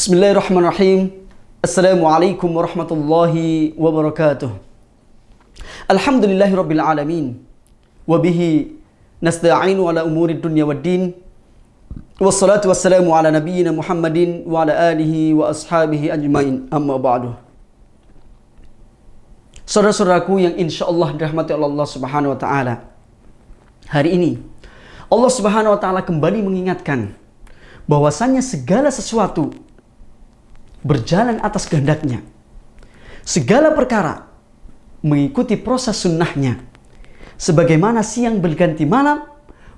Bismillahirrahmanirrahim. Assalamualaikum warahmatullahi wabarakatuh. Alhamdulillahirabbil alamin. Wa bihi nasta'inu ala umuri dunya waddin. Wassalatu wassalamu ala nabiyyina Muhammadin wa ala alihi wa ashabihi ajmain. Amma ba'du. Saudara-saudaraku yang insyaallah dirahmati Allah Subhanahu wa taala. Hari ini Allah Subhanahu wa taala kembali mengingatkan bahwasannya segala sesuatu berjalan atas kehendaknya. Segala perkara mengikuti proses sunnahnya. Sebagaimana siang berganti malam,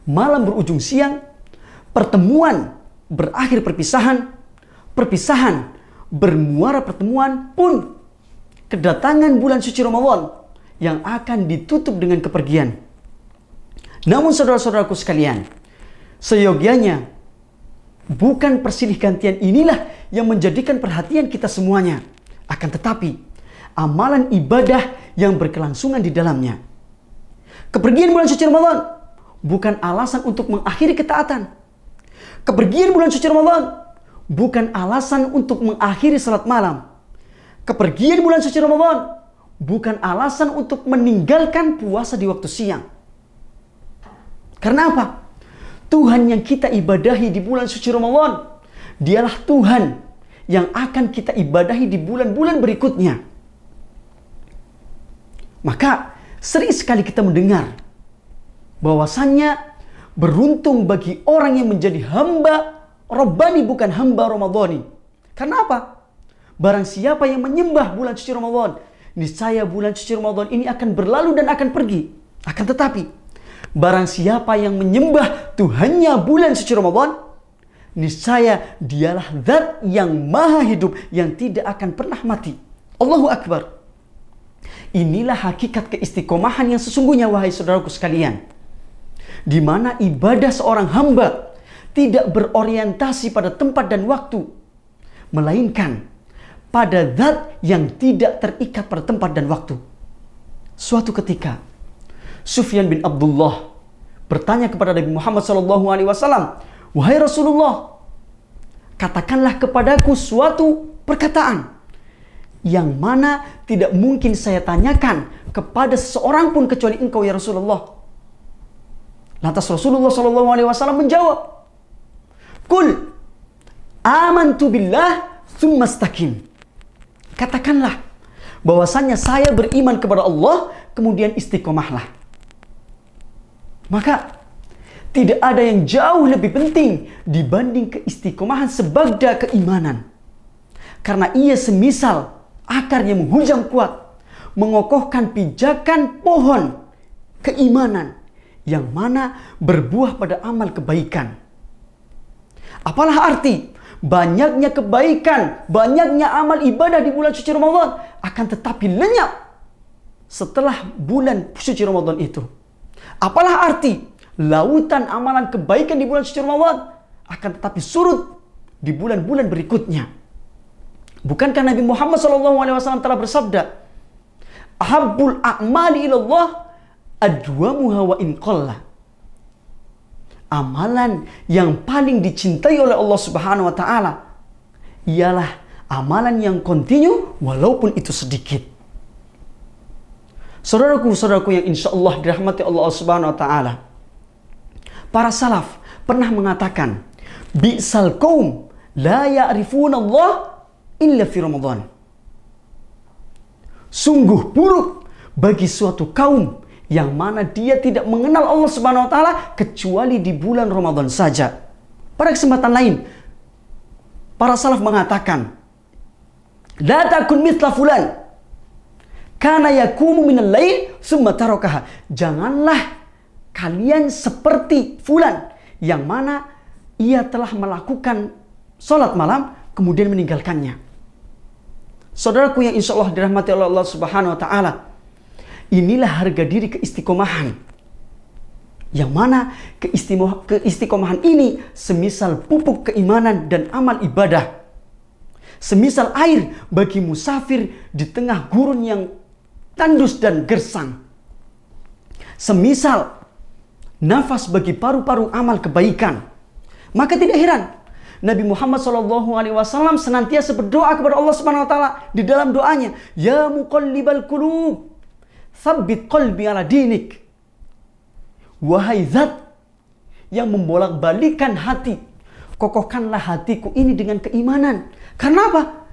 malam berujung siang, pertemuan berakhir perpisahan, perpisahan bermuara pertemuan, pun kedatangan bulan suci Ramadan yang akan ditutup dengan kepergian. Namun saudara-saudaraku sekalian, seyogianya bukan persilih gantian inilah yang menjadikan perhatian kita semuanya. Akan tetapi, amalan ibadah yang berkelangsungan di dalamnya. Kepergian bulan suci Ramadan bukan alasan untuk mengakhiri ketaatan. Kepergian bulan suci Ramadan bukan alasan untuk mengakhiri salat malam. Kepergian bulan suci Ramadan bukan alasan untuk meninggalkan puasa di waktu siang. Karena apa? Tuhan yang kita ibadahi di bulan suci Ramadan, dialah Tuhan yang akan kita ibadahi di bulan-bulan berikutnya. Maka sering sekali kita mendengar bahwasannya beruntung bagi orang yang menjadi hamba Rabbani bukan hamba Ramadhani. Karena apa? Barang siapa yang menyembah bulan suci Ramadan, niscaya bulan suci Ramadan ini akan berlalu dan akan pergi. Akan tetapi, barang siapa yang menyembah Tuhannya bulan suci Ramadan, niscaya dialah zat yang maha hidup yang tidak akan pernah mati. Allahu Akbar. Inilah hakikat keistiqomahan yang sesungguhnya, wahai saudaraku sekalian. Di mana ibadah seorang hamba tidak berorientasi pada tempat dan waktu, melainkan pada zat yang tidak terikat pada tempat dan waktu. Suatu ketika, Sufyan bin Abdullah bertanya kepada Nabi Muhammad SAW, "Wahai Rasulullah, katakanlah kepadaku suatu perkataan yang mana tidak mungkin saya tanyakan kepada seseorang pun kecuali engkau ya Rasulullah." Lantas Rasulullah SAW menjawab, "Qul amantu billah tsumma istaqim." Katakanlah bahwasannya saya beriman kepada Allah, kemudian istiqomahlah. Maka tidak ada yang jauh lebih penting dibanding keistiqomahan sebagda keimanan. Karena ia semisal akarnya menghujam kuat, mengokohkan pijakan pohon keimanan yang mana berbuah pada amal kebaikan. Apalah arti banyaknya kebaikan, banyaknya amal ibadah di bulan suci Ramadan, akan tetapi lenyap setelah bulan suci Ramadan itu? Apalah arti lautan amalan kebaikan di bulan suci Ramadan akan tetapi surut di bulan-bulan berikutnya? Bukankah Nabi Muhammad SAW telah bersabda, "Ahabbul a'mali ilallah adwamuha wa in qalla." Amalan yang paling dicintai oleh Allah Subhanahu wa taala ialah amalan yang kontinu walaupun itu sedikit. Saudaraku yang insyaallah dirahmati Allah Subhanahu wa taala, para salaf pernah mengatakan, "Bi'sal qaum la ya'rifuna Allah illa fi Ramadan." Sungguh buruk bagi suatu kaum yang mana dia tidak mengenal Allah Subhanahu wa taala kecuali di bulan Ramadan saja. Pada kesempatan lain, para salaf mengatakan, "La takun mithla fulan kana yakumu minal lail tsumma tarakaha." Janganlah kalian seperti fulan yang mana ia telah melakukan salat malam kemudian meninggalkannya. Saudaraku yang insyaallah dirahmati oleh Allah Subhanahu wa taala, inilah harga diri keistiqomahan. Yang mana keistiqomahan ini semisal pupuk keimanan dan amal ibadah. Semisal air bagi musafir di tengah gurun yang tandus dan gersang. Semisal nafas bagi paru-paru amal kebaikan. Maka tidak heran Nabi Muhammad SAW senantiasa berdoa kepada Allah Subhanahu Wa Taala di dalam doanya, Ya muqallibal qulub, tsabbit qalbi ala dinik. Wahai zat yang membolak-balikan hati, kokohkanlah hatiku ini dengan keimanan. Karena apa?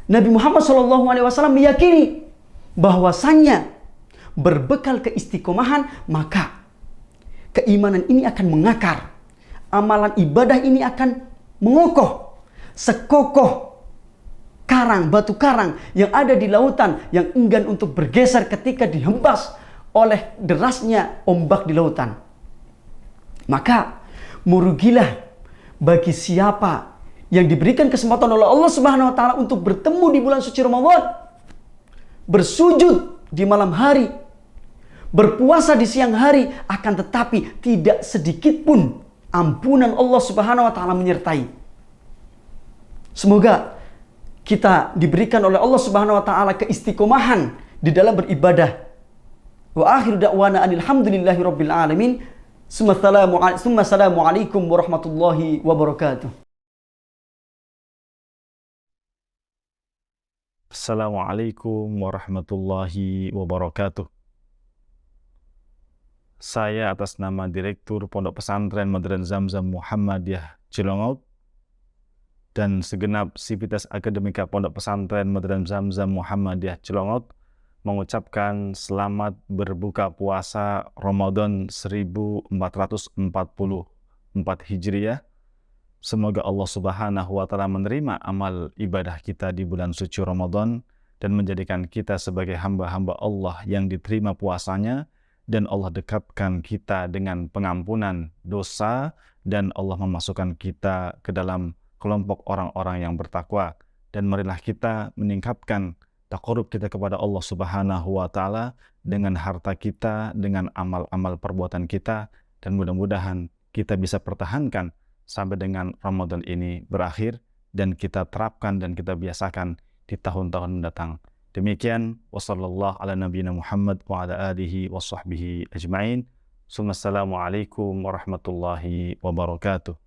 Nabi Muhammad SAW meyakini bahwasannya berbekal keistiqomahan, maka keimanan ini akan mengakar. Amalan ibadah ini akan mengokoh. Sekokoh karang, batu karang yang ada di lautan yang enggan untuk bergeser ketika dihembas oleh derasnya ombak di lautan. Maka merugilah bagi siapa yang diberikan kesempatan oleh Allah Subhanahu Wa Taala untuk bertemu di bulan suci Ramadan, bersujud di malam hari, berpuasa di siang hari, akan tetapi tidak sedikit pun ampunan Allah Subhanahu Wa Taala menyertai. Semoga kita diberikan oleh Allah Subhanahu Wa Taala keistiqomahan di dalam beribadah. Wa akhiru da'wana alhamdulillahi rabbil alamin. Assalamualaikum warahmatullahi wabarakatuh. Assalamualaikum warahmatullahi wabarakatuh. Saya atas nama Direktur Pondok Pesantren Modern Zamzam Muhammadiyah Cilongot dan segenap sivitas akademika Pondok Pesantren Modern Zamzam Muhammadiyah Cilongot mengucapkan selamat berbuka puasa Ramadan 1444 Hijriah. Semoga Allah Subhanahu Wa Taala menerima amal ibadah kita di bulan suci Ramadan dan menjadikan kita sebagai hamba-hamba Allah yang diterima puasanya, dan Allah dekatkan kita dengan pengampunan dosa, dan Allah memasukkan kita ke dalam kelompok orang-orang yang bertakwa. Dan marilah kita meningkatkan taqarrub kita kepada Allah Subhanahu Wa Taala dengan harta kita, dengan amal-amal perbuatan kita, dan mudah-mudahan kita bisa pertahankan sampai dengan Ramadan ini berakhir, dan kita terapkan dan kita biasakan di tahun-tahun mendatang. Demikian, wassallallahu ala nabiyina Muhammad wa ala alihi wa sahbihi ajma'in. Assalamualaikum warahmatullahi wabarakatuh.